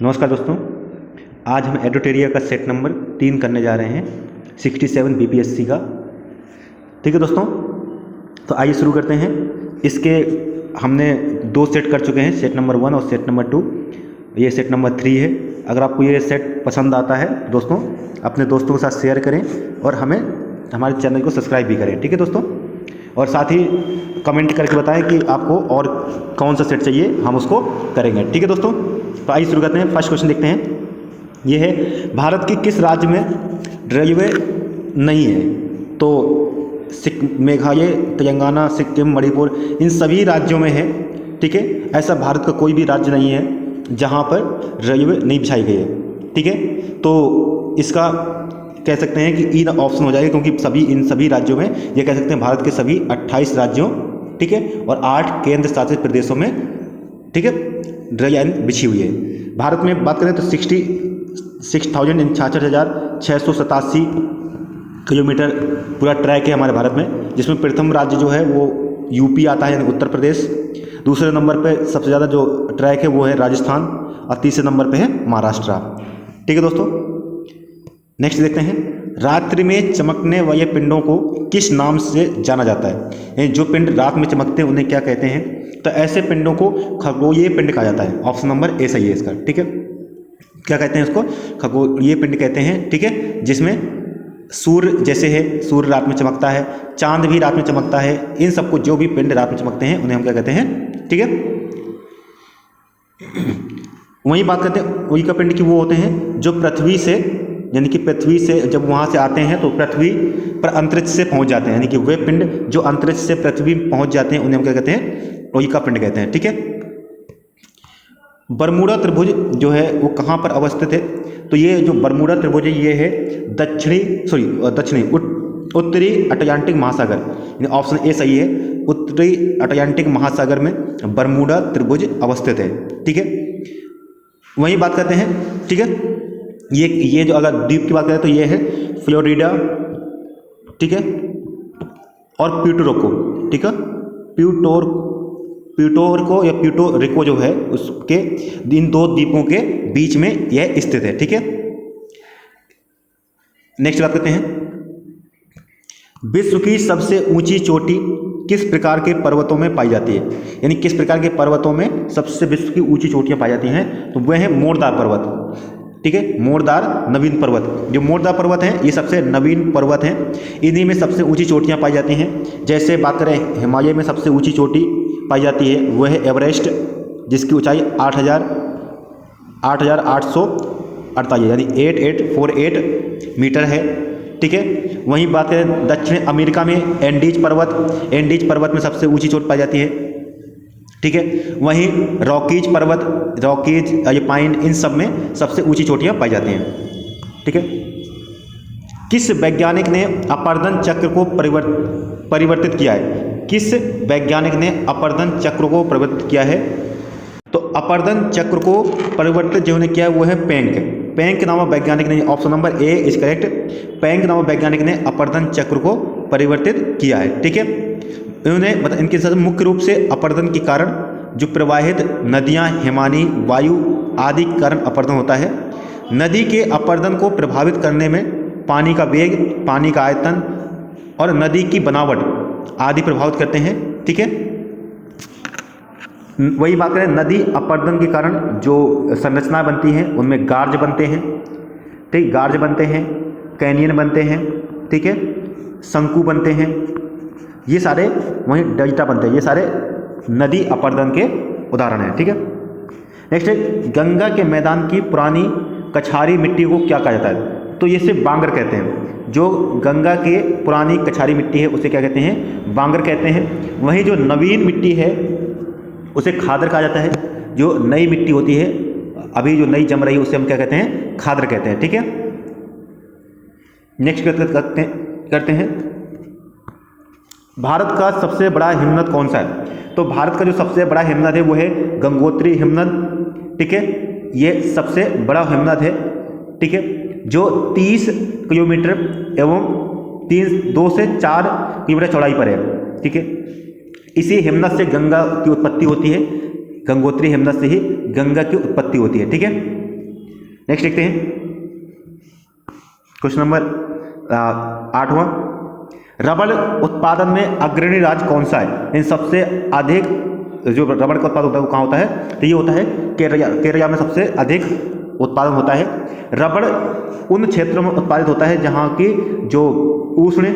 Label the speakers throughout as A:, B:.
A: नमस्कार दोस्तों, आज हम एडोटेरिया का सेट नंबर 3 करने जा रहे हैं 67 बीपीएससी का। ठीक है दोस्तों, तो आइए शुरू करते हैं। इसके हमने 2 सेट कर चुके हैं, सेट नंबर 1 और सेट नंबर 2। ये सेट नंबर 3 है। अगर आपको ये सेट पसंद आता है दोस्तों, अपने दोस्तों के साथ शेयर करें और हमारे चैनल को सब्सक्राइब भी करें। ठीक है दोस्तों, और साथ ही कमेंट करके बताएं कि आपको और कौन सा सेट चाहिए, हम उसको करेंगे। ठीक है दोस्तों, तो आइए शुरू करते हैं। फर्स्ट क्वेश्चन देखते हैं। ये है, भारत के किस राज्य में रेलवे नहीं है? तो मेघालय, तेलंगाना, सिक्किम, मणिपुर, इन सभी राज्यों में है। ठीक है, ऐसा भारत का कोई भी राज्य नहीं है जहाँ पर रेलवे नहीं बिछाई गई है। ठीक है, तो इसका कह सकते हैं कि ई ऑप्शन हो जाएगा, क्योंकि इन सभी राज्यों में ये कह सकते हैं भारत के सभी 28 राज्यों, ठीक है, और 8 केंद्र शासित प्रदेशों में, ठीक है, रेल लाइन बिछी हुई है। भारत में बात करें तो 66,687 किलोमीटर पूरा ट्रैक है हमारे भारत में, जिसमें प्रथम राज्य जो है वो यूपी आता है, यानी उत्तर प्रदेश। दूसरे नंबर पे सबसे ज़्यादा जो ट्रैक है वो है राजस्थान, और तीसरे नंबर पे है महाराष्ट्र। ठीक है दोस्तों, नेक्स्ट देखते हैं। रात्रि में चमकने वाले पिंडों को किस नाम से जाना जाता है? यानी जो पिंड रात में चमकते हैं उन्हें क्या कहते हैं? तो ऐसे पिंडों को खगोलीय पिंड कहा जाता है। ऑप्शन नंबर ए सही है इसका। ठीक है, क्या कहते हैं इसको? खगोलीय पिंड कहते हैं। ठीक है, जिसमें सूर्य जैसे है, सूर्य रात में चमकता है, चांद भी रात में चमकता है, इन सबको जो भी पिंड रात में चमकते हैं उन्हें हम क्या कहते हैं? ठीक है, वहीं बात करते हैं वही का पिंड की, वो होते हैं जो पृथ्वी से, यानी कि पृथ्वी से जब वहाँ से आते हैं तो पृथ्वी पर अंतरिक्ष से पहुँच जाते हैं, यानी कि वे पिंड जो अंतरिक्ष से पृथ्वी पहुँच जाते हैं उन्हें हम क्या कहते हैं? उल्का पिंड कहते हैं। ठीक है, बरमूडा त्रिभुज जो है वो कहाँ पर अवस्थित है? तो ये जो बरमूडा त्रिभुज है ये है उत्तरी अटलांटिक महासागर, यानी ऑप्शन ए सही है। उत्तरी अटलांटिक महासागर में बरमूडा त्रिभुज अवस्थित है। ठीक है, वही बात करते हैं। ठीक है, ये जो अगर द्वीप की बात करें तो ये है फ्लोरिडा, ठीक है, और प्यूटोरिको। ठीक है, प्यूटोरिको या प्यूटोरिको जो है उसके इन 2 द्वीपों के बीच में यह स्थित है। ठीक है, नेक्स्ट बात करते हैं। विश्व की सबसे ऊंची चोटी किस प्रकार के पर्वतों में पाई जाती है? यानी किस प्रकार के पर्वतों में सबसे विश्व की ऊंची चोटियां पाई जाती हैं? तो वह है मोरदार पर्वत। ठीक है, मोरदार नवीन पर्वत। जो मोरदार पर्वत हैं ये सबसे नवीन पर्वत हैं, इन्हीं में सबसे ऊंची चोटियां पाई जाती हैं। जैसे बात करें हिमालय में सबसे ऊंची चोटी पाई जाती है वह है एवरेस्ट, जिसकी ऊंचाई 8,848 यानी 8848 मीटर है। ठीक है, वहीं बात करें दक्षिण अमेरिका में एंडीज पर्वत में सबसे ऊंची चोट पाई जाती है। ठीक है, वहीं रॉकीज ये पाइन, इन सब में सबसे ऊंची चोटियां पाई जाती हैं। ठीक है, किस वैज्ञानिक ने अपरदन चक्र को परिवर्तित किया है? किस वैज्ञानिक ने अपरदन चक्र को परिवर्तित किया है? तो अपरदन चक्र को परिवर्तित जिन्होंने किया है वो है पेंक नामक वैज्ञानिक ने। Option number A is correct. Penck नामक वैज्ञानिक ने अपरदन चक्र को परिवर्तित किया है। ठीक है, इन्होंने मतलब इनके साथ मुख्य रूप से अपरदन के कारण जो प्रवाहित नदियां, हिमानी वायु आदि के कारण अपरदन होता है। नदी के अपरदन को प्रभावित करने में पानी का वेग, पानी का आयतन और नदी की बनावट आदि प्रभावित करते हैं। ठीक है, वही बात करें नदी अपरदन के कारण जो संरचना बनती हैं उनमें गार्ज बनते हैं। ठीक, गार्ज बनते हैं, कैनियन बनते हैं, ठीक है, शंकु बनते हैं, ये सारे, वहीं डेल्टा बनते हैं, ये सारे नदी अपरदन के उदाहरण हैं। ठीक है, नेक्स्ट है, गंगा के मैदान की पुरानी कछारी मिट्टी को क्या कहा जाता है? तो ये सिर्फ बांगर कहते हैं। जो गंगा के पुरानी कछारी मिट्टी है उसे क्या कहते हैं? बांगर कहते हैं। वहीं जो नवीन मिट्टी है उसे खादर कहा जाता है। जो नई मिट्टी होती है, अभी जो नई जम रही है, उसे हम क्या कहते हैं? खादर कहते हैं। ठीक है, नेक्स्ट करते हैं। भारत का सबसे बड़ा हिमनद कौन सा है? तो भारत का जो सबसे बड़ा हिमनद है वो है गंगोत्री हिमनद। ठीक है, ये सबसे बड़ा हिमनद है। ठीक है, जो 30 किलोमीटर एवं 2 से 4 किलोमीटर चौड़ाई पर है। ठीक है, इसी हिमनद से गंगा की उत्पत्ति होती है। गंगोत्री हिमनद से ही गंगा की उत्पत्ति होती है। ठीक है, नेक्स्ट देखते हैं क्वेश्चन नंबर 8वां, रबड़ उत्पादन में अग्रणी राज्य कौन सा है? इन सबसे अधिक जो रबड़ का उत्पादन होता है वो कहाँ होता है? तो ये होता है केरला में सबसे अधिक उत्पादन होता है। रबड़ उन क्षेत्रों में उत्पादित होता है जहाँ की जो उष्ण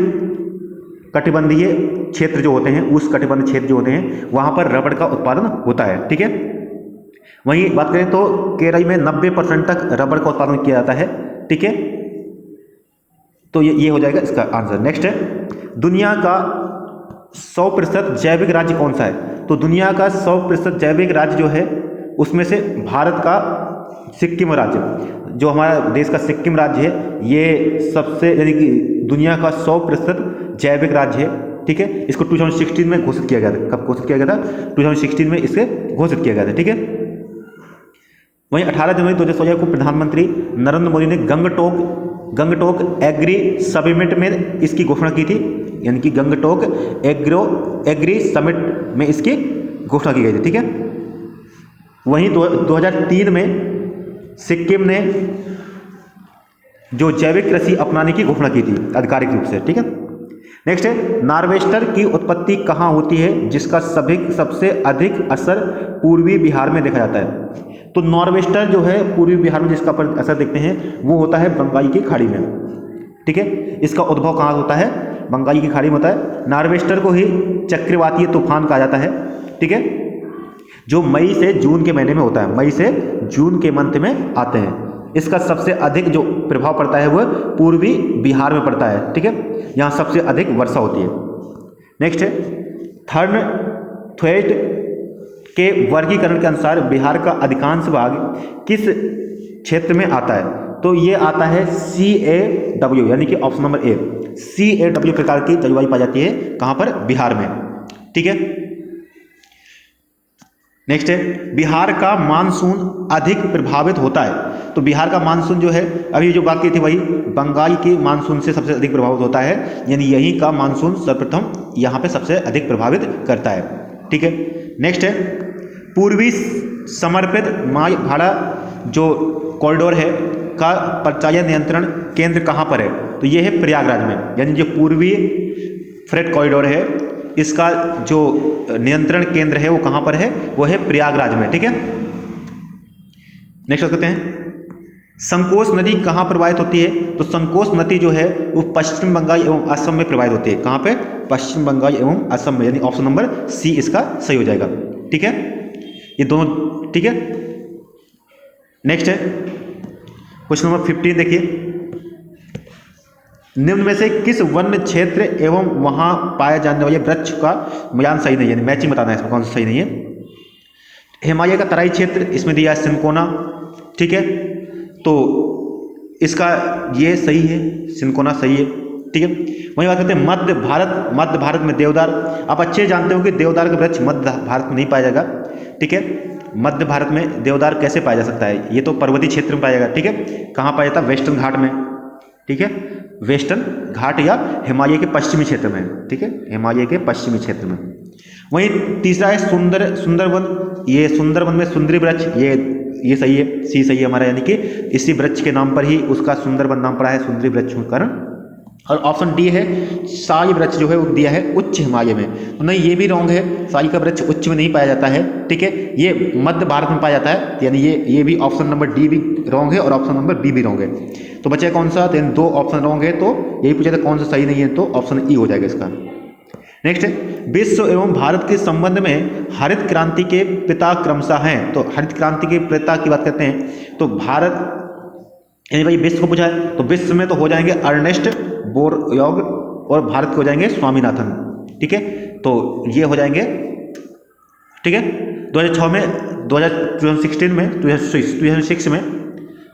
A: कटिबंधीय क्षेत्र जो होते हैं, उष्ण कटिबंध क्षेत्र जो होते हैं, वहाँ पर रबड़ का उत्पादन होता है। ठीक है, वहीं बात करें तो केरल में 90% तक रबड़ का उत्पादन किया जाता है। ठीक है, तो ये हो जाएगा इसका आंसर। नेक्स्ट है, दुनिया का 100% जैविक राज्य कौन सा है? तो दुनिया का 100% जैविक राज्य जो है उसमें से भारत का सिक्किम राज्य, जो हमारा देश का सिक्किम राज्य है, ये सबसे यानी कि दुनिया का 100% जैविक राज्य है। ठीक है, इसको 2016 में घोषित किया गया था। कब घोषित किया गया था? 2016 में इसे घोषित किया गया था। ठीक है, वहीं 18 जनवरी 2016 को प्रधानमंत्री नरेंद्र मोदी ने गंगटोक एग्री समिट में इसकी घोषणा की थी, यानी कि गंगटोक एग्री समिट में इसकी घोषणा की गई थी। ठीक है, वहीं 2003 में सिक्किम ने जो जैविक कृषि अपनाने की घोषणा की थी आधिकारिक रूप से। ठीक है, नेक्स्ट है, नार्वेस्टर की उत्पत्ति कहाँ होती है जिसका सबसे अधिक असर पूर्वी बिहार में देखा जाता है? तो नॉर्वेस्टर जो है पूर्वी बिहार में जिसका पर असर देखते हैं वो होता है बंगाल की खाड़ी में। ठीक है, इसका उद्भव कहाँ होता है? बंगाल की खाड़ी में होता है। नार्वेस्टर को ही चक्रवातीय तूफान कहा जाता है। ठीक है, जो मई से जून के महीने में होता है, मई से जून के मंथ में आते हैं। इसका सबसे अधिक जो प्रभाव पड़ता है वह पूर्वी बिहार में पड़ता है। ठीक है, यहाँ सबसे अधिक वर्षा होती है। नेक्स्ट है, थर्ड के वर्गीकरण के अनुसार बिहार का अधिकांश भाग किस क्षेत्र में आता है? तो ये आता है CAW, यानी कि ऑप्शन नंबर ए, CAW प्रकार की जलवायु पाई जाती है। कहाँ पर? बिहार में। ठीक है, नेक्स्ट है, बिहार का मानसून अधिक प्रभावित होता है। तो बिहार का मानसून जो है, अभी जो बात की थी वही, बंगाल के मानसून से सबसे अधिक प्रभावित होता है, यानी यहीं का मानसून सर्वप्रथम यहाँ पे सबसे अधिक प्रभावित करता है। ठीक है, नेक्स्ट है, पूर्वी समर्पित माल भाड़ा जो कॉरिडोर है का परिचालन नियंत्रण केंद्र कहाँ पर है? तो ये है प्रयागराज में, यानी जो पूर्वी फ्रेट कॉरिडोर है इसका जो नियंत्रण केंद्र है वो कहाँ पर है? वो है प्रयागराज में। ठीक है, नेक्स्ट करते हैं, संकोच नदी कहाँ प्रवाहित होती है? तो संकोच नदी जो है वो पश्चिम बंगाल एवं असम में प्रवाहित होती है। कहाँ पे? पश्चिम बंगाल एवं असम में, यानी ऑप्शन नंबर सी इसका सही हो जाएगा। ठीक है, ये दोनों ठीक है। नेक्स्ट है क्वेश्चन नंबर 15, देखिए, निम्न में से किस वन्य क्षेत्र एवं वहां पाए जाने वाले वृक्ष का मिलान सही नहीं है? मैचिंग बताना है इसमें कौन सा सही नहीं है। हिमालय का तराई क्षेत्र, इसमें दिया है सिनकोना। ठीक है, तो इसका ये सही है, सिनकोना सही है। ठीक है, वहीं बात करते हैं मध्य भारत में देवदार। आप अच्छे जानते हो कि देवदार का वृक्ष मध्य भारत में नहीं पाया जाएगा। ठीक है, मध्य भारत में देवदार कैसे पाया जा सकता है? ये तो पर्वतीय क्षेत्र में पाया जाएगा। ठीक है, कहाँ पाया जाता है? वेस्टर्न घाट में। ठीक है, वेस्टर्न घाट या हिमालय के पश्चिमी क्षेत्र में। ठीक है, हिमालय के पश्चिमी क्षेत्र में। वहीं तीसरा है सुंदरवन। ये सुंदरवन में सुंदरी वृक्ष, ये सही है, सी सही है हमारा, यानी कि इसी वृक्ष के नाम पर ही उसका सुंदरवन नाम पड़ा है, सुंदरी वृक्ष के कारण। और ऑप्शन डी है साई वृक्ष जो है वो दिया है उच्च हिमालय में। तो नहीं, ये भी रॉन्ग है, साई का वृक्ष उच्च में नहीं पाया जाता है। ठीक है, ये मध्य भारत में पाया जाता है, यानी ये भी ऑप्शन नंबर डी भी रॉन्ग है और ऑप्शन नंबर बी भी रॉन्ग है। तो बचा कौन सा? तो दो ऑप्शन रॉन्ग है, तो यही पूछा था कौन सा सही नहीं है, तो ऑप्शन ई हो जाएगा इसका। नेक्स्ट है, विश्व एवं भारत के संबंध में हरित क्रांति के पिता क्रमशः हैं। तो हरित क्रांति के पिता की बात करते हैं तो भारत, यानी भाई विश्व को पूछा है तो विश्व में तो हो जाएंगे अर्नेस्ट बोरलॉग और भारत के हो जाएंगे स्वामीनाथन। ठीक है, तो ये हो जाएंगे। ठीक है, 2006 में 2006 में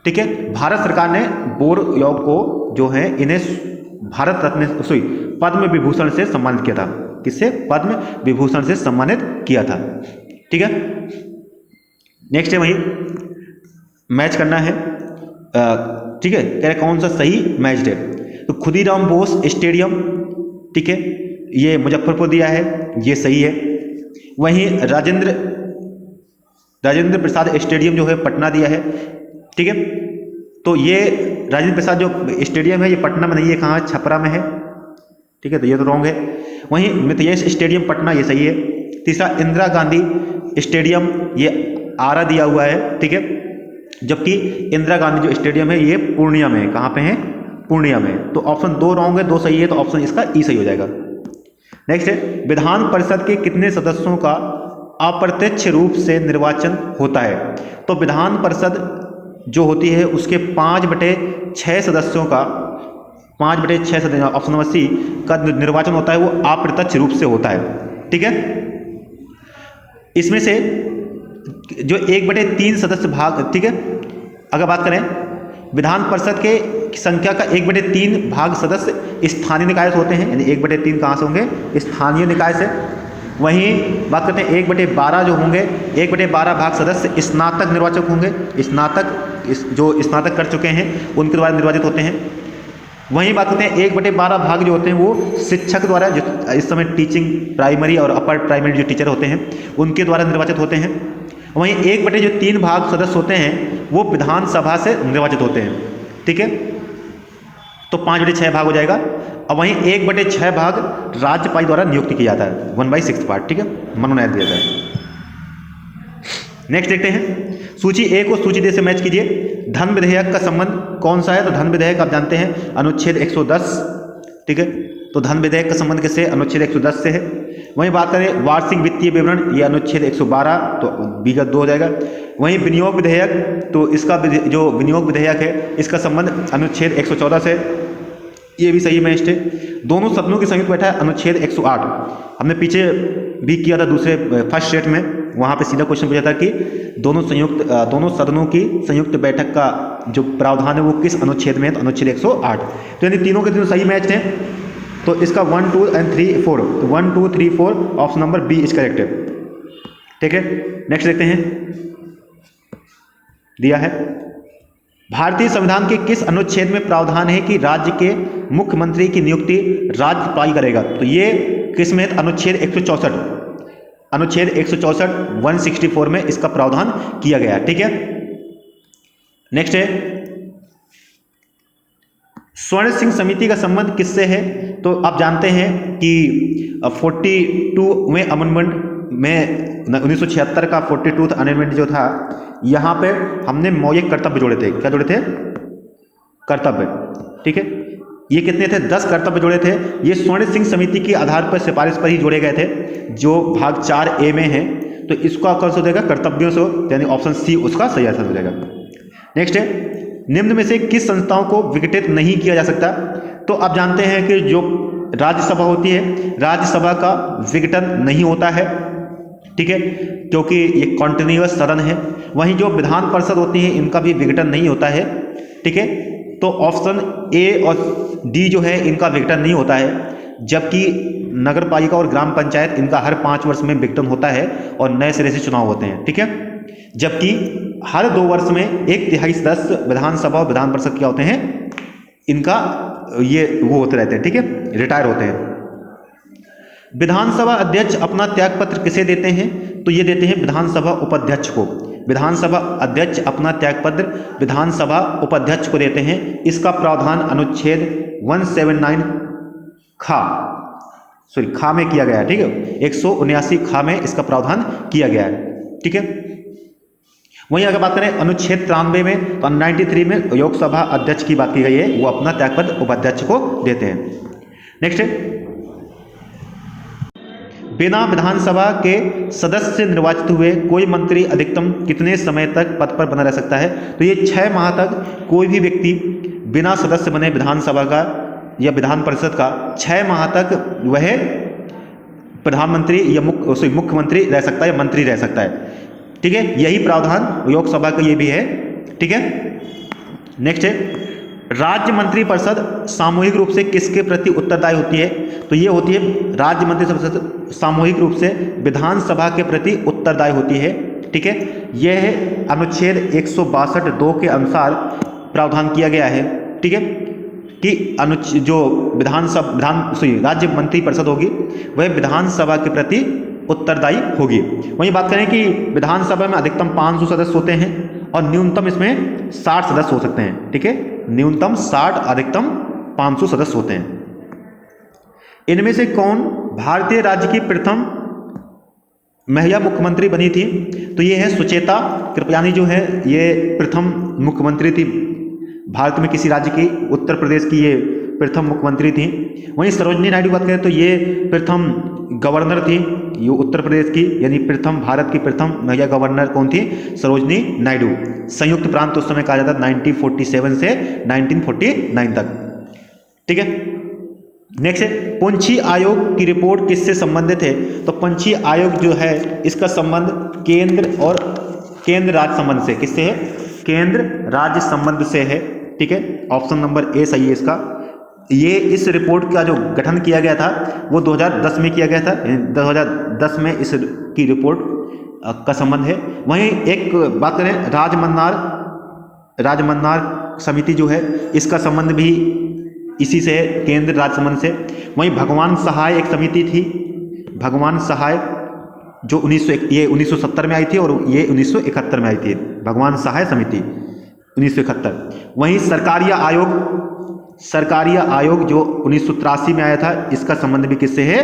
A: ठीक है, भारत सरकार ने बोरलॉग को जो है इन्हें भारत रत्न पद्म विभूषण से सम्मानित किया था। किससे? पद्म विभूषण से सम्मानित किया था। ठीक है, नेक्स्ट है वही मैच करना है। ठीक है, कह रहे कौन सा सही मैच है? तो खुदीराम बोस स्टेडियम, ठीक है, ये मुजफ्फरपुर दिया है, ये सही है। वहीं राजेंद्र प्रसाद स्टेडियम जो है पटना दिया है। ठीक है, तो ये राजेंद्र प्रसाद जो स्टेडियम है ये पटना में नहीं है, कहाँ, छपरा में है। ठीक है, तो ये तो रॉन्ग है। वहीं मितयेश स्टेडियम पटना, ये सही है। तीसरा इंदिरा गांधी स्टेडियम, ये आरा दिया हुआ है। ठीक है, जबकि इंदिरा गांधी जो स्टेडियम है ये पूर्णिया में है। कहाँ पे है? पूर्णिया में। तो ऑप्शन 2 रॉन्ग है, 2 सही है, तो ऑप्शन इसका ई सही हो जाएगा। नेक्स्ट है, विधान परिषद के कितने सदस्यों का अप्रत्यक्ष रूप से निर्वाचन होता है? तो विधान परिषद जो होती है उसके 5/6 सदस्यों का, 5/6 सदस्य, ऑप्शन नंबर सी का निर्वाचन होता है, वो अप्रत्यक्ष रूप से होता है। ठीक है, इसमें से जो 1/3 सदस्य भाग, ठीक है, अगर बात करें विधान परिषद के संख्या का 1/3 भाग सदस्य स्थानीय निकाय से होते हैं, यानी 1/3 कहाँ से होंगे? स्थानीय निकाय से। वहीं बात करते हैं 1/12 जो होंगे, 1/12 भाग सदस्य स्नातक निर्वाचक होंगे, जो स्नातक कर चुके हैं उनके द्वारा निर्वाचित होते हैं। वहीं बात करते हैं 1/12 भाग जो होते हैं वो शिक्षक द्वारा, जो इस समय टीचिंग प्राइमरी और अपर प्राइमरी जो टीचर होते हैं उनके द्वारा निर्वाचित होते हैं। वहीं 1/3 भाग सदस्य होते हैं वो विधानसभा से निर्वाचित होते हैं। ठीक है, तो 5/6 भाग हो जाएगा। और वहीं 1/6 भाग राज्यपाल द्वारा नियुक्त किया जाता है, 1/6 पार्ट। ठीक है, मनोनयन दिया जाता है। नेक्स्ट देखते हैं, सूची ए को सूची डी से मैच कीजिए। धन विधेयक का संबंध कौन सा है? तो धन विधेयक आप जानते हैं अनुच्छेद 110। ठीक है, तो धन विधेयक का संबंध किससे? अनुच्छेद 110 से है। वहीं बात करें वार्षिक वित्तीय विवरण, ये अनुच्छेद 112, तो विगत 2 हो जाएगा। वहीं विनियोग विधेयक, तो इसका जो विनियोग विधेयक है इसका संबंध अनुच्छेद 114 से, ये भी सही मैच है। दोनों सदनों की संयुक्त बैठक अनुच्छेद 108, हमने पीछे भी किया था दूसरे फर्स्ट सेट में, वहाँ पे सीधा क्वेश्चन पूछा था कि दोनों सदनों की संयुक्त बैठक का जो प्रावधान है वो किस अनुच्छेद में है? तो अनुच्छेद 108। तो यानी तीनों के तीनों सही मैच हैं। तो इसका 1, 2 and 3, 4, तो 1, 2, 3, 4 option number B is correct है। ठीक है, नेक्स्ट देखते हैं, दिया है भारतीय संविधान के किस अनुच्छेद में प्रावधान है कि राज्य के मुख्यमंत्री की नियुक्ति राज्यपाल करेगा? तो ये किस में? अनुच्छेद 164, अनुच्छेद 164 164 में इसका प्रावधान किया गया। ठीक है, नेक्स्ट है, स्वर्ण सिंह समिति का संबंध किससे है? तो आप जानते हैं कि 42वें अमेंडमेंट में 1976 का 42th अमेंडमेंट जो था, यहाँ पे हमने मौलिक कर्तव्य जोड़े थे। क्या जोड़े थे? कर्तव्य। ठीक है, ये कितने थे? 10 कर्तव्य जोड़े थे। ये स्वर्ण सिंह समिति के आधार पर, सिफारिश पर ही जोड़े गए थे, जो भाग 4A में है। तो इसका कौन सा हो जाएगा? कर्तव्यों से, यानी ऑप्शन सी उसका सही आंसर हो जाएगा। नेक्स्ट है, निम्न में से किस संस्थाओं को विघटित नहीं किया जा सकता? तो आप जानते हैं कि जो राज्यसभा होती है, राज्यसभा का विघटन नहीं होता है। ठीक है, क्योंकि ये कॉन्टिन्यूअस सदन है। वहीं जो विधान परिषद होती है इनका भी विघटन नहीं होता है। ठीक है, तो ऑप्शन ए और डी जो है इनका विघटन नहीं होता है। जबकि नगर पालिका और ग्राम पंचायत इनका हर 5 वर्ष में विघटन होता है और नए सिरे से चुनाव होते हैं। ठीक है, जबकि हर 2 वर्ष में 1/3 सदस्य विधानसभा और विधान परिषद क्या होते हैं, इनका ये वो होते रहते हैं। ठीक है, रिटायर होते हैं। विधानसभा अध्यक्ष अपना त्यागपत्र किसे देते हैं? तो ये देते हैं विधानसभा उपाध्यक्ष को। विधानसभा अध्यक्ष अपना त्यागपत्र विधानसभा उपाध्यक्ष को देते हैं। इसका प्रावधान अनुच्छेद 179 खा में किया गया है। ठीक है, 179 खा में इसका प्रावधान किया गया है। ठीक है, वहीं अगर बात करें अनुच्छेद 93 में, तो 93 में लोकसभा अध्यक्ष की बात की गई है, वो अपना त्यागपत्र उपाध्यक्ष को देते हैं। नेक्स्ट है, बिना विधानसभा के सदस्य निर्वाचित हुए कोई मंत्री अधिकतम कितने समय तक पद पर बना रह सकता है? तो ये 6 माह तक कोई भी व्यक्ति बिना सदस्य बने विधानसभा का या विधान परिषद का 6 माह तक वह प्रधानमंत्री या मुख्यमंत्री रह सकता है या मंत्री रह सकता है। ठीक है, यही प्रावधान लोकसभा का ये भी है। ठीक है, नेक्स्ट है, राज्य मंत्रिपरिषद सामूहिक रूप से किसके प्रति उत्तरदायी होती है? तो ये होती है राज्य मंत्रिपरिषद सामूहिक रूप से विधानसभा के प्रति उत्तरदायी होती है। ठीक है, यह है अनुच्छेद 162(2) के अनुसार प्रावधान किया गया है। ठीक है, कि जो राज्य मंत्रिपरिषद होगी वह विधानसभा के प्रति उत्तरदायी होगी। वहीं बात करें कि विधानसभा में अधिकतम 500 सदस्य होते हैं और न्यूनतम इसमें 60 सदस्य हो सकते हैं। ठीक है, न्यूनतम 60, अधिकतम 500 सदस्य होते हैं। इनमें से कौन भारतीय राज्य की प्रथम महिला मुख्यमंत्री बनी थी? तो ये है सुचेता कृपयानी, जो है ये प्रथम मुख्यमंत्री थी भारत में किसी राज्य की। उत्तर प्रदेश की ये प्रथम मुख्यमंत्री थी। वहीं सरोजनी नायडू बात करें तो ये प्रथम गवर्नर थी, ये उत्तर प्रदेश की, यानी प्रथम भारत की प्रथम महिला गवर्नर कौन थी? सरोजनी नायडू। संयुक्त प्रांत उस समय कहा जाता 1947 से 1949 तक। ठीक है, नेक्स्ट है पुंछी आयोग की रिपोर्ट किससे संबंधित है? तो पुंछी आयोग जो है इसका संबंध केंद्र राज्य संबंध से, किससे है? केंद्र राज्य संबंध से है। ठीक है, ऑप्शन नंबर ए सही है इसका। ये इस रिपोर्ट का जो गठन किया गया था वो 2010 में किया गया था, 2010 में इस की रिपोर्ट का संबंध है। वहीं एक बात करें राजमन्नार समिति जो है इसका संबंध भी इसी से है, केंद्र राज्य संबंध से। वहीं भगवान सहाय एक समिति थी, भगवान सहाय जो 1970 में आई थी और ये 1971 में आई थी, भगवान सहाय समिति 1971। वहीं सरकारिया आयोग जो 1983 में आया था, इसका संबंध भी किससे है?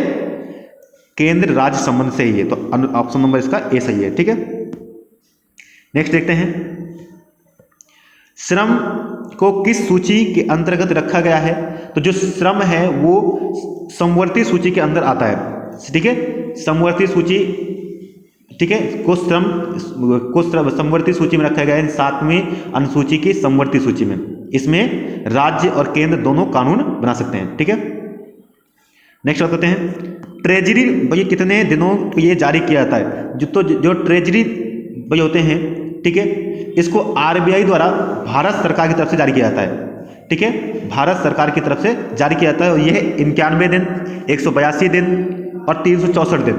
A: केंद्र राज्य संबंध से ही है। तो ऑप्शन नंबर इसका ए सही है। ठीक है, नेक्स्ट देखते हैं श्रम को किस सूची के अंतर्गत रखा गया है? तो जो श्रम है वो समवर्ती सूची के अंदर आता है। ठीक है, समवर्ती सूची, ठीक है, को समवर्ती सूची में रखा गया है, 7वीं अनुसूची की समवर्ती सूची में। इसमें राज्य और केंद्र दोनों कानून बना सकते हैं। ठीक है, नेक्स्ट बात करते हैं ट्रेजरी बजट कितने दिनों ये जारी किया जाता है? जो ट्रेजरी बजट होते हैं, ठीक है, इसको आरबीआई द्वारा भारत सरकार की तरफ से जारी किया जाता है। ठीक है, भारत सरकार की तरफ से जारी किया जाता है और यह 91 दिन, 182 दिन और 364 दिन,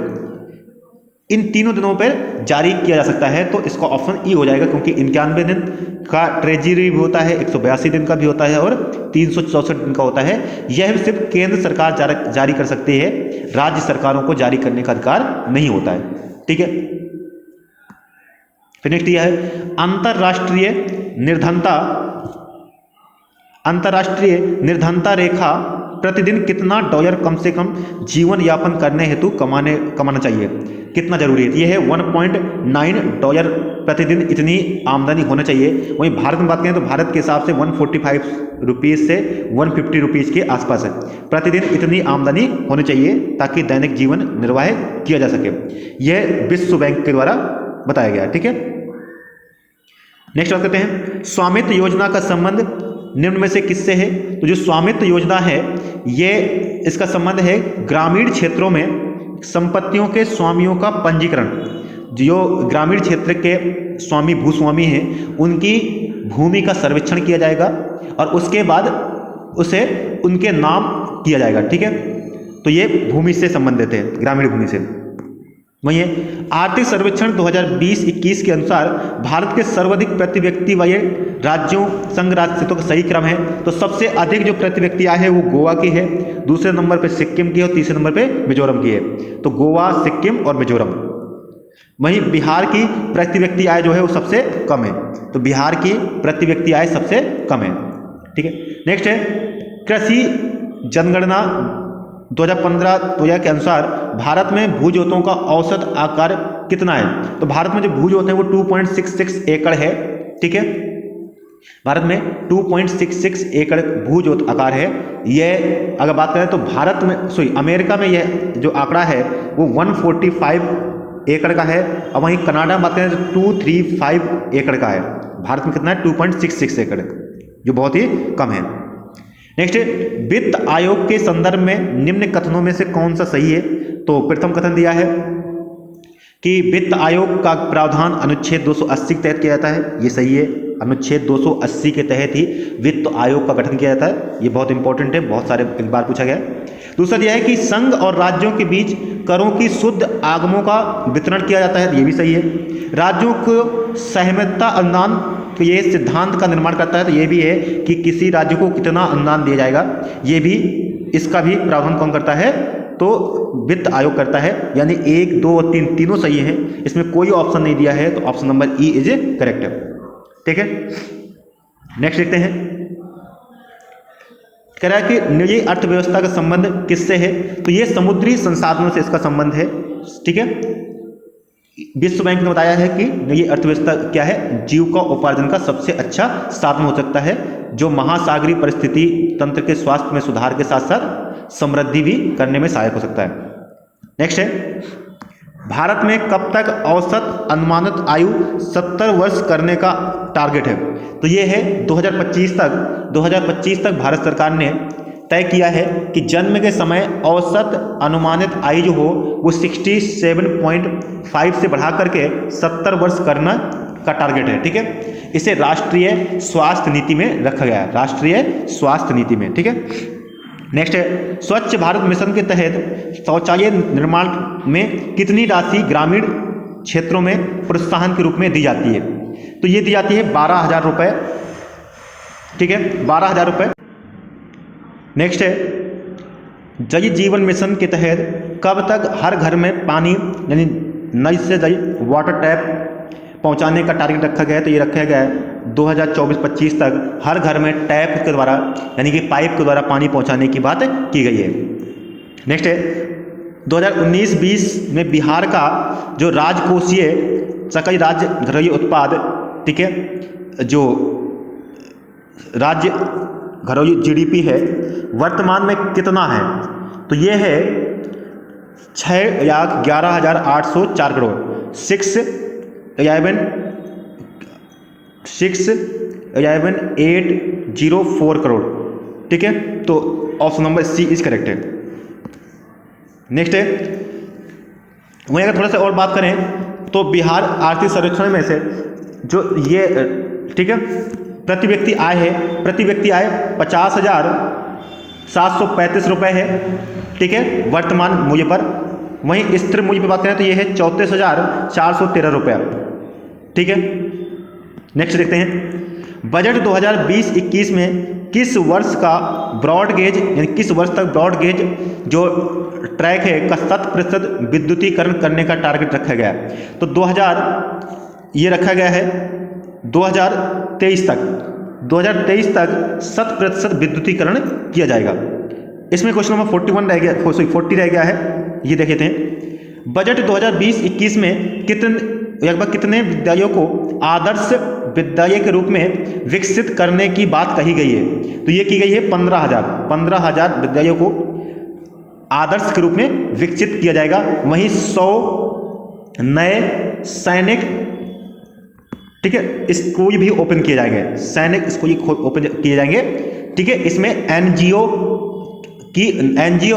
A: इन तीनों दिनों पर जारी किया जा सकता है। तो इसका ऑप्शन ई हो जाएगा, क्योंकि 91 दिन का ट्रेजरी भी होता है, 182 दिन का भी होता है और 364 दिन का होता है। यह सिर्फ केंद्र सरकार जारी कर सकती है, राज्य सरकारों को जारी करने का अधिकार नहीं होता है। ठीक है, फिर नेक्स्ट यह है अंतरराष्ट्रीय निर्धनता रेखा प्रतिदिन कितना डॉलर कम से कम जीवन यापन करने हेतु कमाना चाहिए, कितना जरूरी है? यह है 1.9 डॉलर प्रतिदिन, इतनी आमदनी होना चाहिए। वहीं भारत में बात करें तो भारत के हिसाब से 145 रुपीज़ से 150 रुपीज़ के आसपास है। प्रतिदिन इतनी आमदनी होनी चाहिए ताकि दैनिक जीवन निर्वाह किया जा सके। यह विश्व बैंक के द्वारा बताया गया है। ठीक है, नेक्स्ट बात करते हैं स्वामित्व योजना का संबंध निम्न में से किससे है? तो जो स्वामित्व योजना है ये इसका संबंध है ग्रामीण क्षेत्रों में संपत्तियों के स्वामियों का पंजीकरण। जो ग्रामीण क्षेत्र के भूस्वामी हैं उनकी भूमि का सर्वेक्षण किया जाएगा और उसके बाद उसे उनके नाम किया जाएगा। ठीक है, तो ये भूमि से संबंधित है, ग्रामीण भूमि से। वही है आर्थिक सर्वेक्षण 2020-21 के अनुसार भारत के सर्वाधिक प्रति व्यक्ति वाले राज्यों संघ राज्य क्षेत्रों का सही क्रम है। तो सबसे अधिक जो प्रति व्यक्ति आय है वो गोवा की है, दूसरे नंबर पे सिक्किम की है और तीसरे नंबर पे मिजोरम की है। तो गोवा, सिक्किम और मिजोरम। वहीं बिहार की प्रति व्यक्ति आय जो है वो सबसे कम है, तो बिहार की प्रति व्यक्ति आय सबसे कम है। ठीक है, नेक्स्ट है कृषि जनगणना 2015 के अनुसार भारत में भूजोतों का औसत आकार कितना है? तो भारत में जो भूजोत है वो 2.66 एकड़ है। ठीक है, भारत में 2.66 एकड़ भूजोत आकार है। यह अगर बात करें तो अमेरिका में यह जो आंकड़ा है वो 145 एकड़ का है और वहीं कनाडा में बात करें तो 235 एकड़ का है। भारत में कितना है? 2.66 एकड़, जो बहुत ही कम है। नेक्स्ट वित्त आयोग के संदर्भ में निम्न कथनों में से कौन सा सही है? तो प्रथम कथन दिया है कि वित्त आयोग का प्रावधान अनुच्छेद 280 के तहत किया जाता है, ये सही है। अनुच्छेद 280 के तहत ही वित्त आयोग का गठन किया जाता है, ये बहुत इंपॉर्टेंट है, बहुत सारे एक बार पूछा गया है। दूसरा यह है कि संघ और राज्यों के बीच करों की शुद्ध आगमों का वितरण किया जाता है, ये भी सही है। राज्यों को सहमतता अनुदान, तो ये सिद्धांत का निर्माण करता है, तो ये भी है कि किसी राज्य को कितना अनुदान दिया जाएगा, ये भी इसका भी प्रावधान कौन करता है? तो वित्त आयोग करता है। यानी 1, 2 और 3 तीनों सही है, इसमें कोई ऑप्शन नहीं दिया है, तो option number E is correct है। ठीक है। नेक्स्ट देखते हैं, कह रहा है कि निजी अर्थव्यवस्था का संबंध किससे है, तो ये समुद्री संसाधनों से इसका संबंध है। ठीक है, विश्व बैंक ने बताया है कि निजी अर्थव्यवस्था क्या है, जीविका उपार्जन का सबसे अच्छा साधन हो सकता है, जो महासागरीय परिस्थिति तंत्र के स्वास्थ्य में सुधार के साथ साथ समृद्धि भी करने में सहायक हो सकता है। नेक्स्ट है, भारत में कब तक औसत अनुमानित आयु 70 वर्ष करने का टारगेट है, तो ये है 2025 तक भारत सरकार ने तय किया है कि जन्म के समय औसत अनुमानित आयु जो हो वो 67.5 से बढ़ा करके 70 वर्ष करना का टारगेट है। ठीक है, इसे राष्ट्रीय स्वास्थ्य नीति में रखा गया है, राष्ट्रीय स्वास्थ्य नीति में। ठीक है, नेक्स्ट है, स्वच्छ भारत मिशन के तहत शौचालय निर्माण में कितनी राशि ग्रामीण क्षेत्रों में प्रोत्साहन के रूप में दी जाती है, तो ये दी जाती है 12,000 रुपये। ठीक है, 12,000 रुपये। नेक्स्ट है, जल जीवन मिशन के तहत कब तक हर घर में पानी यानी नल से जल वाटर टैप पहुंचाने का टारगेट रखा गया है, तो ये रखा गया है 2024-25 तक हर घर में टैप के द्वारा यानी कि पाइप के द्वारा पानी पहुंचाने की बात की गई है। नेक्स्ट है, 2019-20 में बिहार का जो राजकोषीय सकल राज्य घरेलू उत्पाद, ठीक है, जो राज्य घरेलू जीडीपी है वर्तमान में कितना है, तो ये है 6,11,804 करोड़, 6,11,804 करोड़। ठीक है, तो option number C is correct है। नेक्स्ट है, वहीं अगर थोड़ा सा और बात करें तो बिहार आर्थिक सर्वेक्षण में से जो ये ठीक है प्रति व्यक्ति आय है, प्रति व्यक्ति आय 50,735 रुपये है। ठीक है, वर्तमान मूल्य पर। वहीं स्थिर मूल्य पर बात करें तो ये है 34,413 रुपया। ठीक है, नेक्स्ट देखते हैं, बजट 2020-21 में किस वर्ष का ब्रॉड गेज यानी किस वर्ष तक ब्रॉड गेज जो ट्रैक है का 100% विद्युतीकरण करने का टारगेट रखा गया है, तो 2000 ये रखा गया है 2023 तक 100% विद्युतीकरण किया जाएगा। इसमें क्वेश्चन नंबर 40 रह गया है, ये देखे थे। बजट 2020-21 में लगभग कितने विद्यालयों को आदर्श विद्यालय के रूप में विकसित करने की बात कही गई है, तो ये की गई है 15,000 विद्यालयों को आदर्श के रूप में विकसित किया जाएगा। वहीं 100 नए सैनिक, ठीक है, स्कूल भी ओपन किए जाएंगे, सैनिक स्कूल ओपन किए जाएंगे। ठीक है, इसमें एनजीओ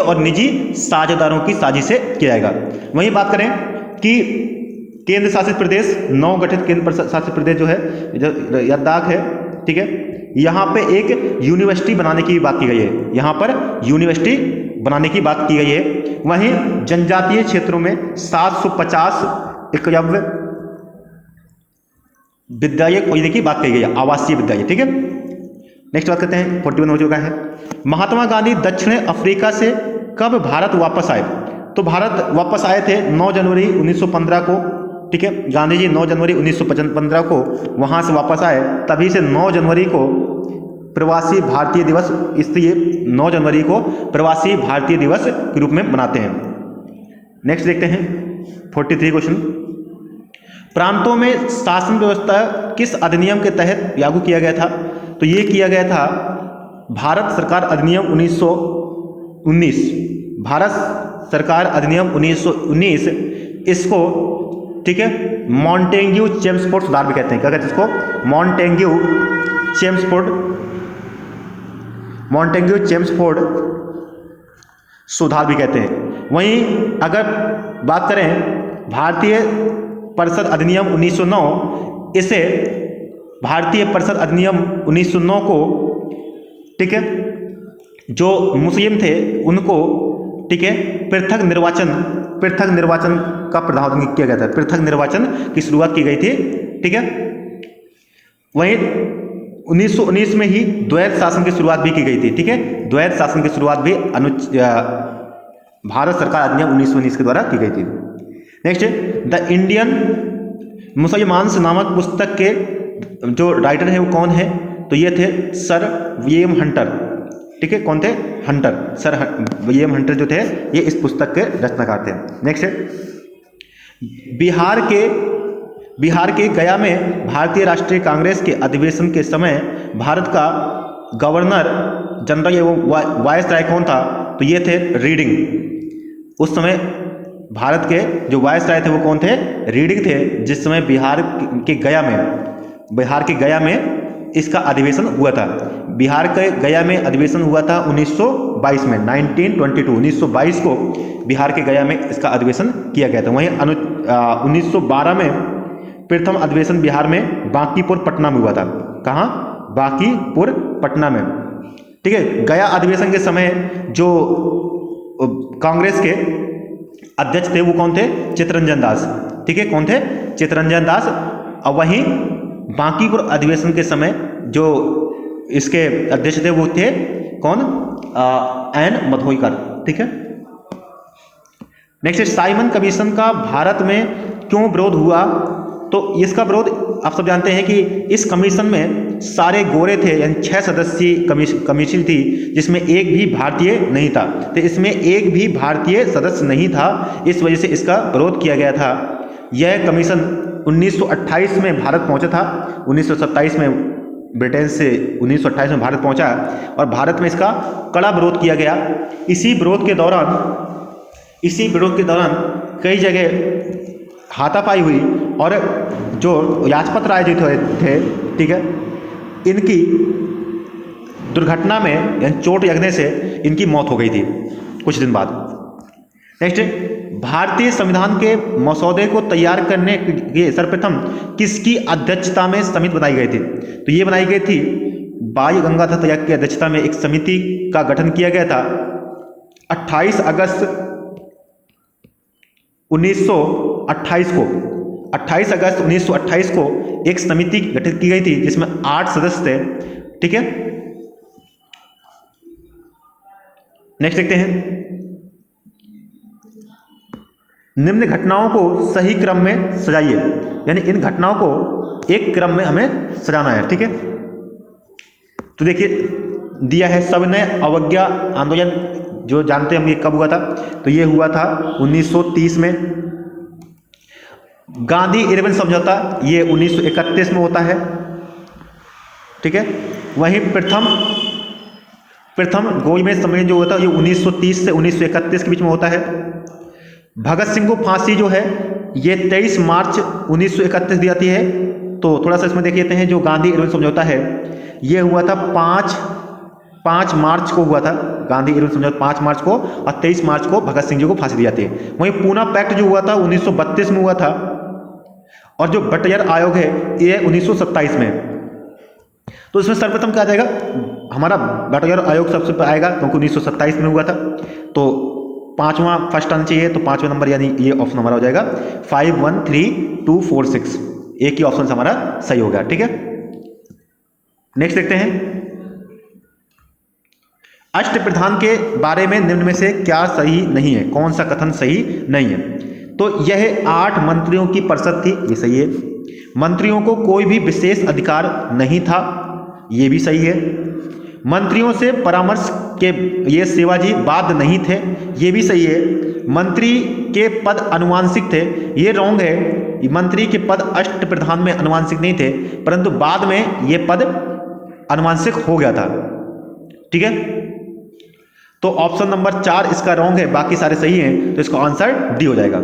A: और निजी साझेदारों की साझी से किया जाएगा। वहीं बात करें कि केंद्र शासित प्रदेश, नवगठित केंद्र शासित प्रदेश जो है लद्दाख है, ठीक है, यहाँ पे एक यूनिवर्सिटी बनाने की बात की गई है, यहाँ पर यूनिवर्सिटी बनाने की बात की गई है। वहीं जनजातीय क्षेत्रों में 750 एकलव्य विद्यालय खोलने की बात कही गई है, आवासीय विद्यालय। ठीक है, नेक्स्ट बात करते हैं, 41 हो चुका है। महात्मा गांधी दक्षिण अफ्रीका से कब भारत वापस आए, तो भारत वापस आए थे 9 जनवरी 1915 को। ठीक है, गांधी जी 9 जनवरी 1915 को वहाँ से वापस आए, तभी से 9 जनवरी को प्रवासी भारतीय दिवस, इसलिए 9 जनवरी को प्रवासी भारतीय दिवस के रूप में मनाते हैं। नेक्स्ट देखते हैं 43 क्वेश्चन, प्रांतों में शासन व्यवस्था किस अधिनियम के तहत लागू किया गया था, तो ये किया गया था भारत सरकार अधिनियम 1919, भारत सरकार अधिनियम 1919। इसको, ठीक है, मॉन्टेग्यू चेम्सफोर्ड सुधार भी कहते हैं। क्या कहते हैं इसको? मॉन्टेग्यू चेम्सफोर्ड सुधार भी कहते हैं। वहीं अगर बात करें भारतीय परिषद अधिनियम 1909, इसे भारतीय परिषद अधिनियम 1909 को, ठीक है, जो मुस्लिम थे उनको, ठीक है, पृथक निर्वाचन का प्रावधान किया गया था, पृथक निर्वाचन की शुरुआत की गई थी। ठीक है, वहीं 1919 में ही द्वैध शासन की शुरुआत भी की गई थी। ठीक है, द्वैध शासन की शुरुआत भी भारत सरकार अधिनियम 1919 के द्वारा की गई थी। नेक्स्ट, द इंडियन मुसलमान्स नामक पुस्तक के जो राइटर है वो कौन है, तो ये थे सर विलियम हंटर। ठीक है, कौन थे? हंटर, सर विलियम हंटर जो थे ये इस पुस्तक के रचनाकार थे। नेक्स्ट है, बिहार के गया में भारतीय राष्ट्रीय कांग्रेस के अधिवेशन के समय भारत का गवर्नर जनरल एवं वायसराय कौन था, तो ये थे रीडिंग। उस समय भारत के जो वायसराय थे वो कौन थे? रीडिंग थे, जिस समय बिहार के गया में इसका अधिवेशन हुआ था। बिहार के गया में अधिवेशन हुआ था 1922 में, 1922 को बिहार के गया में इसका अधिवेशन किया गया था। वहीं 1912 में प्रथम अधिवेशन बिहार में बांकीपुर पटना में हुआ था। कहाँ? बांकीपुर पटना में। ठीक है, गया अधिवेशन के समय जो कांग्रेस के अध्यक्ष थे वो कौन थे? चित्तरंजन दास। ठीक है, कौन थे? चित्तरंजन दास। और वहीं बांकीपुर अधिवेशन के समय जो इसके अध्यक्ष थे वो थे कौन? एन मधोईकर। ठीक है, नेक्स्ट है, साइमन कमीशन का भारत में क्यों विरोध हुआ? तो इसका विरोध आप सब जानते हैं कि इस कमीशन में सारे गोरे थे, यानी 6 सदस्यीय कमीशन थी, जिसमें एक भी भारतीय नहीं था। तो इसमें एक भी भारतीय सदस्य नहीं था, इस वजह से इसका विरोध किया गया था। यह कमीशन 1928 में भारत पहुंचा था, 1927 में ब्रिटेन से 1928 में भारत पहुंचा और भारत में इसका कड़ा विरोध किया गया। इसी विरोध के दौरान कई जगह हाथापाई हुई और जो लाजपत राय जी थे, ठीक है, इनकी दुर्घटना में यानी चोट लगने से इनकी मौत हो गई थी कुछ दिन बाद। नेक्स्ट, भारतीय संविधान के मसौदे को तैयार करने के सर्वप्रथम किसकी अध्यक्षता में समिति बनाई गई थी? तो ये बनाई गई थी बाई गंगाधर तिलक की अध्यक्षता में एक समिति का गठन किया गया था। 28 अगस्त 1928 को एक समिति गठित की गई थी जिसमें 8 सदस्य थे। ठीक है, नेक्स्ट देखते हैं, निम्न घटनाओं को सही क्रम में सजाइए, यानी इन घटनाओं को एक क्रम में हमें सजाना है। ठीक है, तो देखिए दिया है, सविनय अवज्ञा आंदोलन जो जानते हैं हम ये कब हुआ था, तो ये हुआ था 1930 में। गांधी इरविन समझौता ये 1931 में होता है। ठीक है, वहीं प्रथम गोलमेज सम्मेलन जो होता है ये 1930 से 1931 के बीच में होता है। भगत सिंह को फांसी जो है ये 23 मार्च 1931 दी जाती है। तो थोड़ा सा इसमें देख लेते हैं, जो गांधी इरविन समझौता है ये हुआ था 5 मार्च को हुआ था, गांधी इरविन समझौता 5 मार्च को, और 23 मार्च को भगत सिंह जी को फांसी दी जाती है। वहीं पूना पैक्ट जो हुआ था 1932 में हुआ था, और जो बटालियर आयोग है ये 1927 में। तो इसमें सर्वप्रथम क्या आ जाएगा, हमारा बटालियर आयोग सबसे आएगा क्योंकि 1927 में हुआ था। तो 5वां फर्स्ट आना चाहिए, तो 5वां नंबर यानी ये ऑप्शन हमारा हो जाएगा 5, 1, 3, 2, 4, 6। एक ही ऑप्शन हमारा सही होगा। ठीक है, नेक्स्ट देखते हैं, अष्टप्रधान के बारे में निम्न में से क्या सही नहीं है? कौन सा कथन सही नहीं है? तो यह 8 मंत्रियों की परिषद थी, ये सही है। मंत्रियों को कोई भी विशेष अधिकार नहीं था, ये भी सही है। मंत्रियों से परामर्श के ये शिवाजी बाध्य नहीं थे, ये भी सही है। मंत्री के पद अनुवांशिक थे, ये रॉन्ग है। मंत्री के पद अष्टप्रधान में अनुवांशिक नहीं थे, परंतु बाद में ये पद अनुवांशिक हो गया था। ठीक है, तो ऑप्शन नंबर 4 इसका रॉन्ग है, बाकी सारे सही हैं, तो इसका आंसर डी हो जाएगा।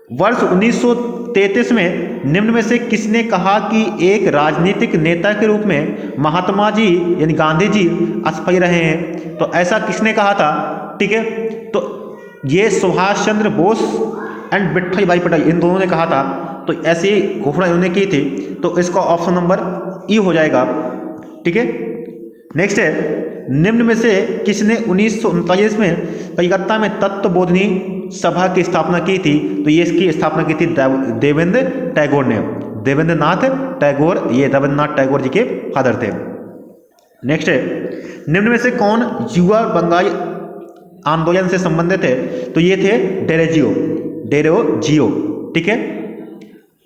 A: वर्ष 1933 में निम्न में से किसने कहा कि एक राजनीतिक नेता के रूप में महात्मा जी यानी गांधी जी असफल रहे हैं? तो ऐसा किसने कहा था? ठीक है, तो ये सुभाष चंद्र बोस एंड विट्ठल भाई पटेल, इन दोनों ने कहा था। तो ऐसी घोषणा इन्होंने की थी, तो इसका ऑप्शन नंबर ई हो जाएगा। ठीक है, नेक्स्ट है, निम्न में से किसने 1939 में कलकत्ता में तत्वबोधिनी सभा की स्थापना की थी? तो ये इसकी स्थापना की थी देवेंद्र टैगोर ने, देवेंद्रनाथ टैगोर, ये रविन्द्रनाथ टैगोर जी के फादर थे। नेक्स्ट है, निम्न में से कौन युवा बंगाली आंदोलन से संबंधित है? तो ये थे डेरोजियो। ठीक है,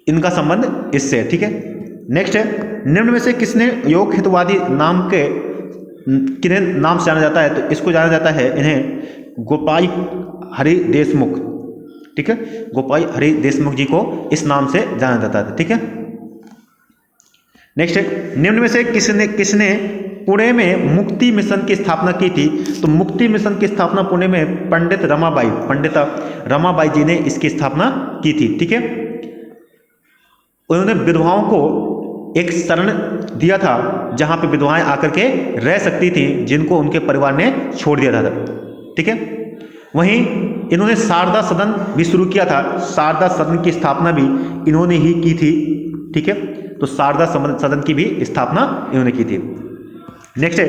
A: इनका संबंध इससे है। ठीक है, नेक्स्ट है, निम्न में से किसने योग हितवादी नाम के किन्हें नाम से जाना जाता है? तो इसको जाना जाता है, इन्हें गोपाई हरि देशमुख। ठीक है, गोपाई हरि देशमुख जी को इस नाम से जाना जाता है। ठीक है, नेक्स्ट है, निम्न में से किसने पुणे में मुक्ति मिशन की स्थापना की थी? तो मुक्ति मिशन की स्थापना पुणे में पंडित रमाबाई जी ने इसकी स्थापना की थी। ठीक है, उन्होंने विधवाओं को एक शरण दिया था जहां पे विधवाएं आकर के रह सकती थी, जिनको उनके परिवार ने छोड़ दिया था। ठीक है, वहीं इन्होंने शारदा सदन भी शुरू किया था। शारदा सदन की स्थापना भी इन्होंने ही की थी। ठीक है, तो शारदा सदन की भी स्थापना इन्होंने की थी। नेक्स्ट है,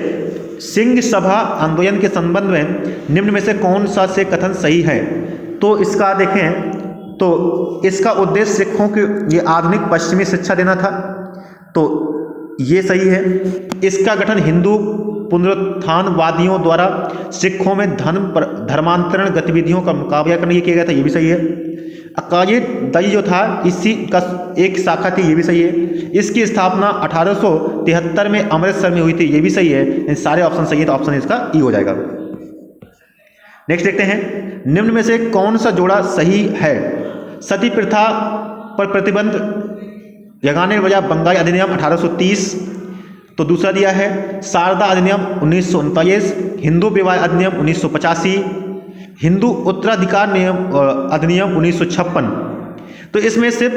A: सिंह सभा आंदोलन के संबंध में निम्न में से कौन सा से कथन सही है? तो इसका देखें तो इसका उद्देश्य सिखों की ये आधुनिक पश्चिमी शिक्षा देना था, तो ये सही है। इसका गठन हिंदू पुनरुत्थानवादियों द्वारा सिखों में धर्मांतरण गतिविधियों का मुकाबला करने के लिए किया गया था, ये भी सही है। अकाली दल जो था इसी का एक शाखा थी, ये भी सही है। इसकी स्थापना 1873 में अमृतसर में हुई थी, ये भी सही है। इन सारे ऑप्शन सही है, तो ऑप्शन इसका ई हो जाएगा। नेक्स्ट देखते हैं, निम्न में से कौन सा जोड़ा सही है? सती प्रथा पर प्रतिबंध लगाने वाला बंगाली अधिनियम 1830, तो दूसरा दिया है शारदा अधिनियम 1939, हिंदू विवाह अधिनियम 1985, हिंदू उत्तराधिकार अधिनियम 1956। तो इसमें सिर्फ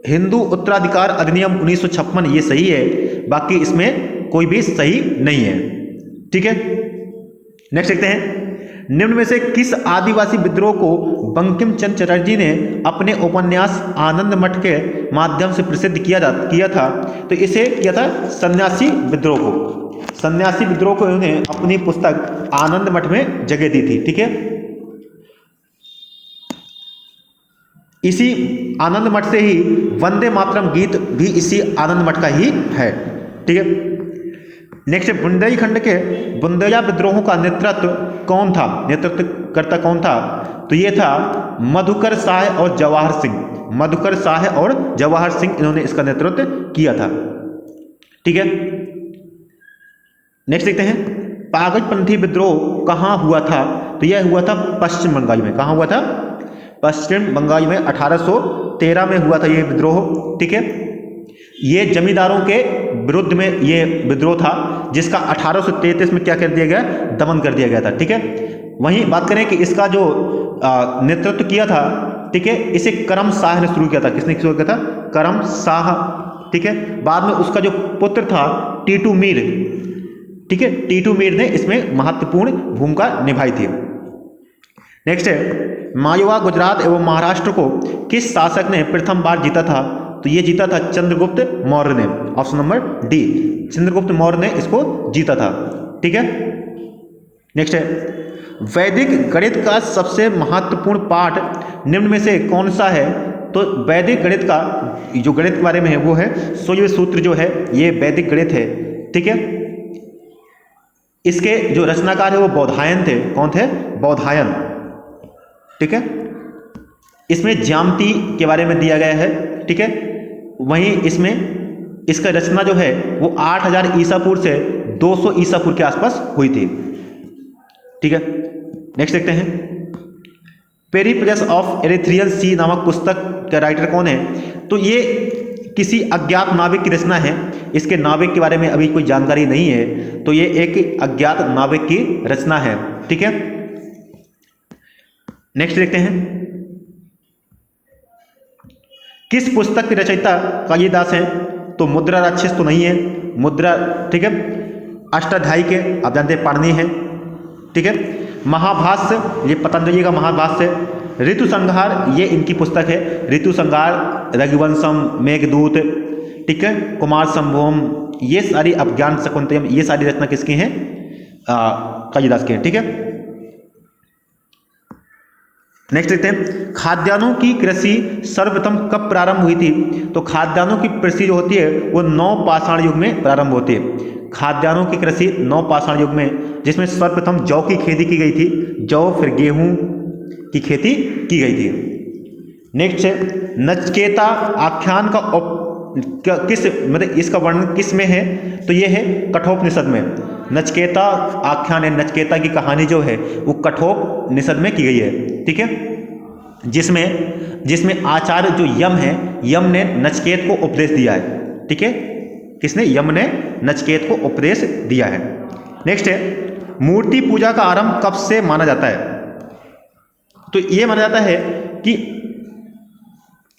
A: हिंदू उत्तराधिकार अधिनियम 1956 ये सही है, बाकी इसमें कोई भी सही नहीं है। ठीक है, नेक्स्ट देखते हैं, निम्न में से किस आदिवासी विद्रोह को बंकिम चंद्र चटर्जी ने अपने उपन्यास आनंद मठ के माध्यम से प्रसिद्ध किया था? तो इसे किया था सन्यासी विद्रोह को। सन्यासी विद्रोह को इन्होंने अपनी पुस्तक आनंद मठ में जगह दी थी। ठीक है, इसी आनंद मठ से ही वंदे मातरम गीत भी इसी आनंद मठ का ही है। ठीक है, नेक्स्ट बुंदेलखंड के बुंदेला विद्रोहों का नेतृत्वकर्ता कौन था? तो ये था मधुकर शाह और जवाहर सिंह। मधुकर शाह और जवाहर सिंह इन्होंने इसका नेतृत्व किया था। ठीक है, नेक्स्ट देखते हैं, कागजपंथी विद्रोह कहाँ हुआ था? तो यह हुआ था पश्चिम बंगाल में। कहाँ हुआ था? पश्चिम बंगाल में 1813 में हुआ था ये विद्रोह। ठीक है, ये जमींदारों के विरुद्ध में ये विद्रोह था, जिसका 1833 में क्या कर दिया गया? दमन कर दिया गया था। ठीक है, वहीं बात करें कि इसका जो नेतृत्व किया था, ठीक है, इसे करम शाह ने शुरू किया था। किसने शुरू किया था? करम शाह। ठीक है, बाद में उसका जो पुत्र था टीटू मीर, ठीक है, टीटू मीर ने इसमें महत्वपूर्ण भूमिका निभाई थी। नेक्स्ट है, मालवा गुजरात एवं महाराष्ट्र को किस शासक ने प्रथम बार जीता था? तो ये जीता था चंद्रगुप्त मौर्य ने। Option number D, Chandragupta Maurya ने इसको जीता था। ठीक है, नेक्स्ट है, वैदिक गणित का सबसे महत्वपूर्ण पाठ निम्न में से कौन सा है? तो वैदिक गणित का जो गणित के बारे में है वो है सूर्य सूत्र, जो है ये वैदिक गणित है। ठीक है, इसके जो रचनाकार है वो बौधायन थे। कौन थे? बौधायन। ठीक है, इसमें ज्यामिति के बारे में दिया गया है। ठीक है, वहीं इसमें इसका रचना जो है वो 8000 ईसापुर से 200 ईसापुर के आसपास हुई थी। ठीक है, नेक्स्ट देखते हैं, पेरिप्लस ऑफ एरिथ्रियन सी नामक पुस्तक का राइटर कौन है? तो ये किसी अज्ञात नाविक की रचना है। इसके नाविक के बारे में अभी कोई जानकारी नहीं है, तो ये एक अज्ञात नाविक की रचना है। ठीक है, नेक्स्ट देखते हैं, किस पुस्तक के रचयिता कालिदास हैं? तो मुद्रा राक्षस तो नहीं है, मुद्रा, ठीक है, अष्टाध्यायी के आप जानते हैं पाणिनि है। ठीक है, महाभाष्य ये पतंजलि का महाभाष्य है। ऋतु संहार ये इनकी पुस्तक है। ऋतु संहार, रघुवंशम, मेघदूत, ठीक है, कुमार संभवम, ये सारी अभिज्ञान शकुंतलम, ये सारी रचना किसकी हैं? कालिदास के हैं। ठीक है, नेक्स्ट देखते हैं, खाद्यान्नों की कृषि सर्वप्रथम कब प्रारंभ हुई थी? तो खाद्यान्नों की कृषि जो होती है वो नवपाषाण युग में प्रारंभ होती है। खाद्यान्नों की कृषि नवपाषाण युग में, जिसमें सर्वप्रथम जौ की खेती की गई थी। जौ, फिर गेहूं की खेती की गई थी। नेक्स्ट है, नचिकेता आख्यान का किस मतलब इसका वर्णन किस में है, तो ये है कठोपनिषद में। नचकेता आख्यान है, नचकेता की कहानी जो है वो कठोपनिषद में की गई है, ठीक है, जिसमें आचार्य जो यम है, यम ने नचकेत को उपदेश दिया है, ठीक है, किसने, यम ने नचकेत को उपदेश दिया है। नेक्स्ट है मूर्ति पूजा का आरंभ कब से माना जाता है, तो ये माना जाता है कि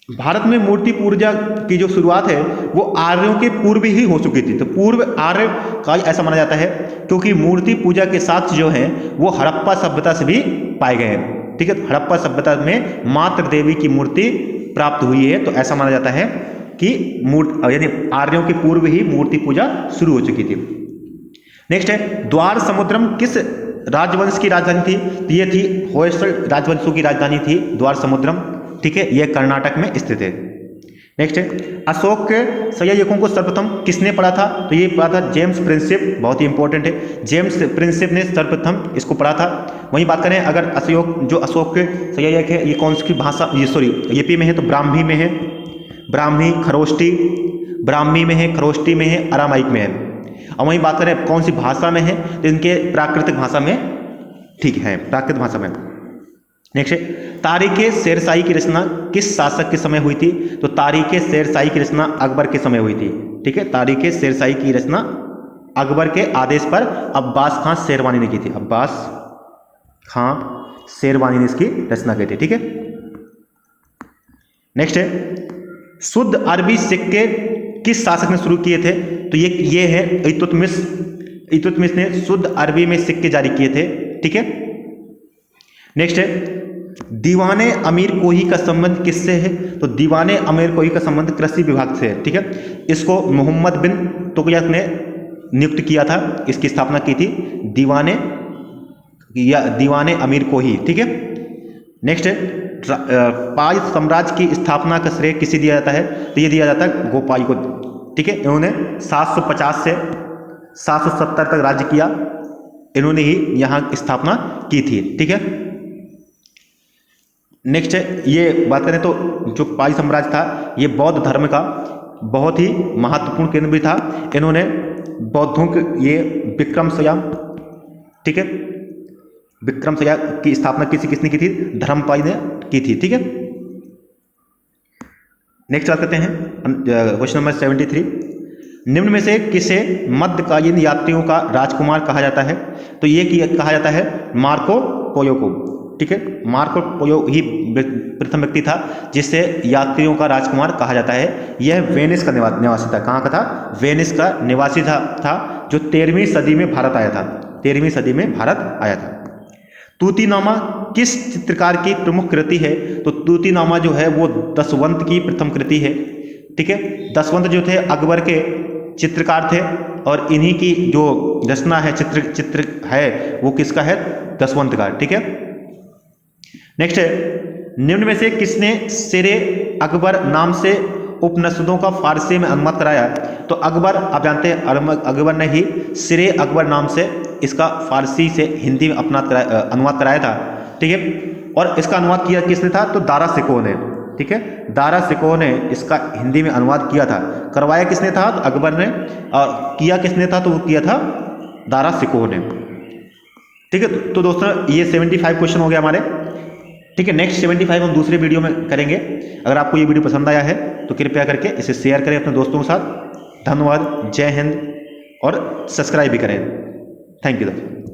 A: भारत में मूर्ति पूजा की जो शुरुआत है वो आर्यों के पूर्व ही हो चुकी थी। तो पूर्व आर्य का ऐसा माना जाता है क्योंकि मूर्ति पूजा के साथ जो है वो हड़प्पा सभ्यता से भी पाए गए हैं, ठीक है, तो हड़प्पा सभ्यता में मातृ देवी की मूर्ति प्राप्त हुई है, तो ऐसा माना जाता है कि यानी आर्यों के पूर्व ही मूर्ति पूजा शुरू हो चुकी थी। नेक्स्ट है द्वार समुद्रम किस राजवंश की राजधानी थी, तो ये थी होयसल राजवंशों की राजधानी थी द्वार समुद्रम, ठीक है, यह कर्नाटक में स्थित है। नेक्स्ट है अशोक के सहायकों को सर्वप्रथम किसने पढ़ा था, तो ये पढ़ा था जेम्स प्रिंसिप, बहुत ही इंपॉर्टेंट है, जेम्स प्रिंसिप ने सर्वप्रथम इसको पढ़ा था। वहीं बात करें अगर अशोक के सहायक है ये कौन सी भाषा, ये सॉरी यूपी में है तो ब्राह्मी में है, ब्राह्मी खरोष्टी, ब्राह्मी में है, खरोष्टी में है, अरामाइक में है। और वहीं बात करें कौन सी भाषा में है, तो इनके प्राकृतिक भाषा में, ठीक है, प्राकृतिक भाषा में। नेक्स्ट है तारीखे शेरशाही की रचना किस शासक के समय हुई थी, तो तारीखे शेरशाही की रचना अकबर के समय हुई थी, ठीक है, तारीखे शेरशाही की रचना अकबर के आदेश पर अब्बास खां शेरवानी ने की थी, अब्बास खां शेरवानी ने इसकी रचना की थी, ठीक है। नेक्स्ट है शुद्ध अरबी सिक्के किस शासक ने शुरू किए थे, तो ये है इल्तुतमिश ने शुद्ध अरबी में सिक्के जारी किए थे, ठीक है। नेक्स्ट है दीवाने अमीर कोही का संबंध किससे है, तो दीवाने अमीर कोही का संबंध कृषि विभाग से है, ठीक है, इसको मोहम्मद बिन तुगलक ने नियुक्त किया था, इसकी स्थापना की थी दीवाने अमीर कोही, ठीक है। नेक्स्ट है पाल साम्राज्य की स्थापना का श्रेय किसे दिया जाता है, तो ये दिया जाता है गोपाल को, ठीक है, इन्होंने 750 से 770 तक राज्य किया, इन्होंने ही यहाँ स्थापना की थी, ठीक है। नेक्स्ट है ये बात करें तो जो पाली साम्राज्य था ये बौद्ध धर्म का बहुत ही महत्वपूर्ण केंद्र भी था, इन्होंने बौद्धों के ये विक्रम संवत, ठीक है, विक्रम संवत की स्थापना किसने की थी, धर्मपाल ने की थी, ठीक है। नेक्स्ट बात करते हैं क्वेश्चन नंबर 73, निम्न में से किसे मध्यकालीन यात्रियों का राजकुमार कहा जाता है, तो ये कहा जाता है मार्को पोलो को, ठीक है, मार्को पोलो ही प्रथम व्यक्ति था जिससे यात्रियों का राजकुमार कहा जाता है। यह वेनिस का निवासी था, कहाँ का था, वेनिस का निवासी था जो 13वीं सदी में भारत आया था, 13वीं सदी में भारत आया था। तूतीनामा किस चित्रकार की प्रमुख कृति है, तो तूतीनामा जो है वो दशवंत की प्रथम कृति है, ठीक है, दशवंत जो थे अकबर के चित्रकार थे और इन्हीं की जो रचना है चित्र है वो किसका है, दशवंत का, ठीक है। नेक्स्ट है निम्न में से किसने शेरे अकबर नाम से उपनिषदों का फारसी में अनुवाद कराया, तो अकबर, आप जानते हैं अकबर ने ही शेरे अकबर नाम से इसका फारसी से हिंदी में अपना अनुवाद कराया था, ठीक है, और इसका अनुवाद किया किसने था, तो दारा शिकोह ने, ठीक है, दारा शिकोह ने इसका हिंदी में अनुवाद किया था, करवाया किसने था, तो अकबर ने, और किया किसने था, तो वो किया था दारा शिकोह ने, ठीक है। तो दोस्तों ये 75 क्वेश्चन हो गया हमारे, ठीक है। नेक्स्ट 75 हम दूसरे वीडियो में करेंगे। अगर आपको ये वीडियो पसंद आया है तो कृपया करके इसे शेयर करें अपने दोस्तों के साथ। धन्यवाद, जय हिंद, और सब्सक्राइब भी करें। थैंक यू दोस्तों।